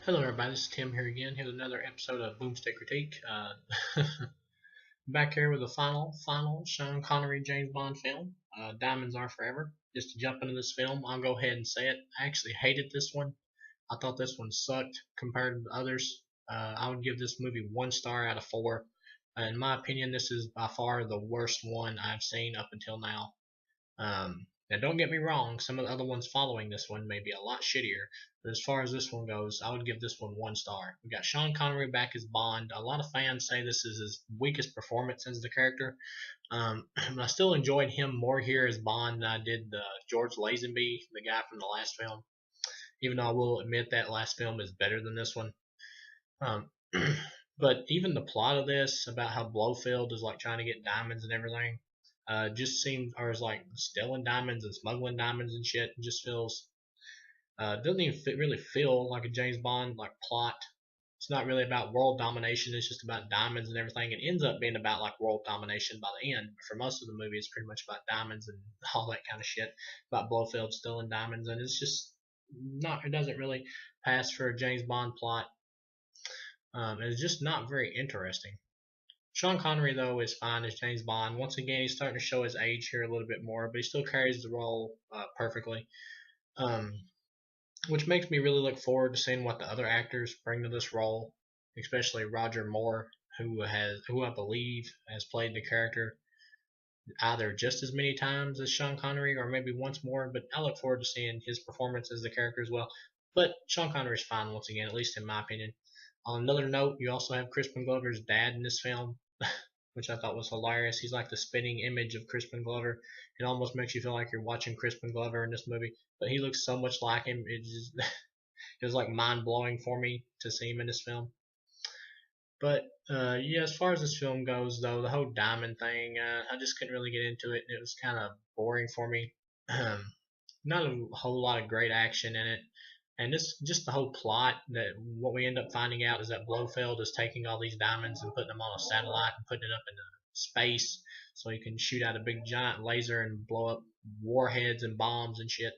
Hello, everybody. This is Tim here again. Here's another episode of BoomStick Critique. Back here with the final Sean Connery James Bond film, Diamonds Are Forever. Just to jump into this film, I'll go ahead and say it. I actually hated this one. I thought this one sucked compared to the others. I would give this movie 1 star out of 4. In my opinion, this is by far the worst one I've seen up until now. Now, don't get me wrong, some of the other ones following this one may be a lot shittier, but as far as this one goes, I would give this one 1 star. We got Sean Connery back as Bond. A lot of fans say this is his weakest performance as the character. I still enjoyed him more here as Bond than I did George Lazenby, the guy from the last film. Even though I will admit that last film is better than this one. Um, but even the plot of this about how Blofeld is like trying to get diamonds and everything, just seems, or is like stealing diamonds and smuggling diamonds and shit. It just feels, doesn't even really feel like a James Bond like plot. It's not really about world domination. It's just about diamonds and everything. It ends up being about like world domination by the end. But for most of the movie, it's pretty much about diamonds and all that kind of shit. About Blofeld stealing diamonds, and it's just not. It doesn't really pass for a James Bond plot. It's just not very interesting. Sean Connery, though, is fine as James Bond. Once again, he's starting to show his age here a little bit more, but he still carries the role perfectly. Um, which makes me really look forward to seeing what the other actors bring to this role, especially Roger Moore, who I believe has played the character either just as many times as Sean Connery or maybe once more. But I look forward to seeing his performance as the character as well. But Sean Connery is fine once again, at least in my opinion. On another note, you also have Crispin Glover's dad in this film, which I thought was hilarious. He's like the spitting image of Crispin Glover. It almost makes you feel like you're watching Crispin Glover in this movie, but he looks so much like him. It was like mind blowing for me to see him in this film. But yeah, as far as this film goes, though, the whole diamond thing, I just couldn't really get into it. It was kind of boring for me. Not a whole lot of great action in it. And this just the whole plot that what we end up finding out is that Blofeld is taking all these diamonds and putting them on a satellite and putting it up into space so he can shoot out a big giant laser and blow up warheads and bombs and shit.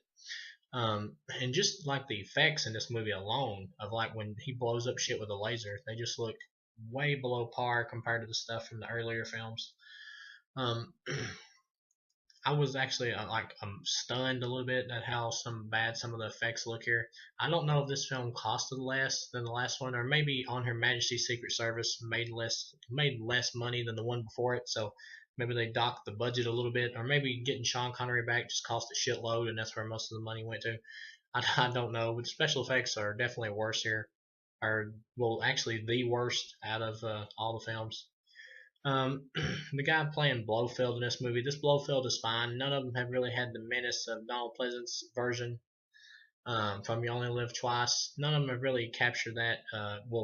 And just like the effects in this movie alone of like when he blows up shit with a laser, they just look way below par compared to the stuff from the earlier films. Um, I was actually stunned a little bit at how bad some of the effects look here. I don't know if this film costed less than the last one, or maybe On Her Majesty's Secret Service made less money than the one before it, so maybe they docked the budget a little bit, or maybe getting Sean Connery back just cost a shitload, and that's where most of the money went to. I don't know, but special effects are definitely worse here, or well, actually the worst out of all the films. The guy playing Blofeld in this movie, this Blofeld is fine. None of them have really had the menace of Donald Pleasant's version from You Only Live Twice. None of them have really captured that,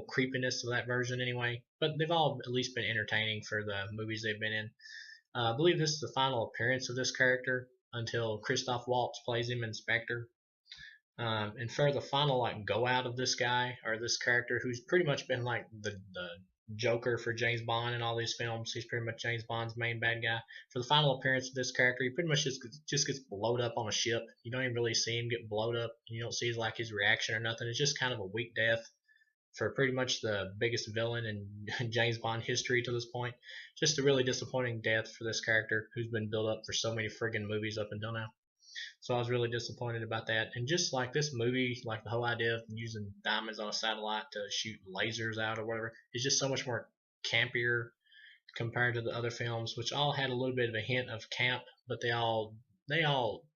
creepiness of that version anyway. But they've all at least been entertaining for the movies they've been in. I believe this is the final appearance of this character until Christoph Waltz plays him in Spectre. And for the final like go out of this guy or this character who's pretty much been like the Joker for James Bond in all these films. He's pretty much James Bond's main bad guy. For the final appearance of this character, he pretty much just gets blowed up on a ship. You don't even really see him get blowed up. You don't see like his reaction or nothing. It's just kind of a weak death for pretty much the biggest villain in James Bond history to this point. Just a really disappointing death for this character who's been built up for so many friggin' movies up until now. So I was really disappointed about that. And just like this movie, like the whole idea of using diamonds on a satellite to shoot lasers out or whatever, is just so much more campier compared to the other films, which all had a little bit of a hint of camp, but they all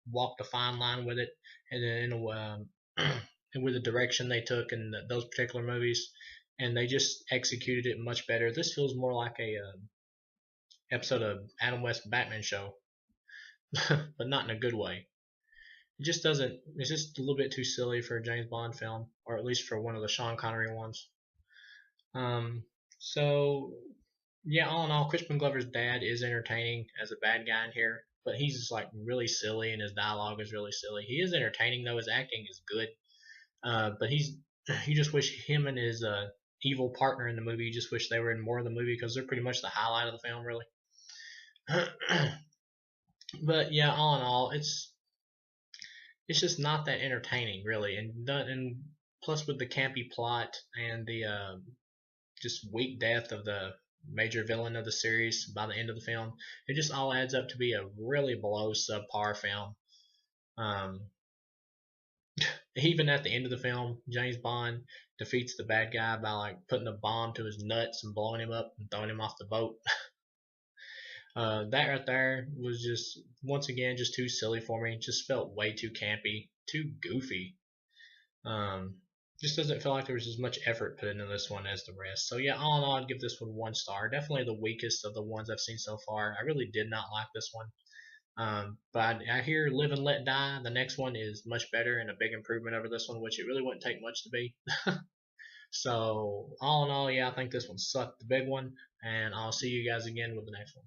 walked a fine line with it, and then and with the direction they took in those particular movies, and they just executed it much better. This feels more like a episode of Adam West Batman show, but not in a good way. It just doesn't. It's just a little bit too silly for a James Bond film, or at least for one of the Sean Connery ones. So yeah, all in all, Crispin Glover's dad is entertaining as a bad guy in here, but he's just like really silly, and his dialogue is really silly. He is entertaining though; his acting is good, but you just wish him and his evil partner in the movie. You just wish they were in more of the movie because they're pretty much the highlight of the film, really. But yeah, all in all, it's just not that entertaining, really, and plus with the campy plot and the just weak death of the major villain of the series by the end of the film, it just all adds up to be a really below subpar film. Um, Even at the end of the film, James Bond defeats the bad guy by like putting a bomb to his nuts and blowing him up and throwing him off the boat. That right there was just once again just too silly for me. It just felt way too campy, too goofy. Um, just doesn't feel like there was as much effort put into this one as the rest. So yeah, all in all, I'd give this one 1 star. Definitely the weakest of the ones I've seen so far. I really did not like this one. But I hear Live and Let Die. The next one is much better and a big improvement over this one, which it really wouldn't take much to be. So all in all, yeah, I think this one sucked, the big one, and I'll see you guys again with the next one.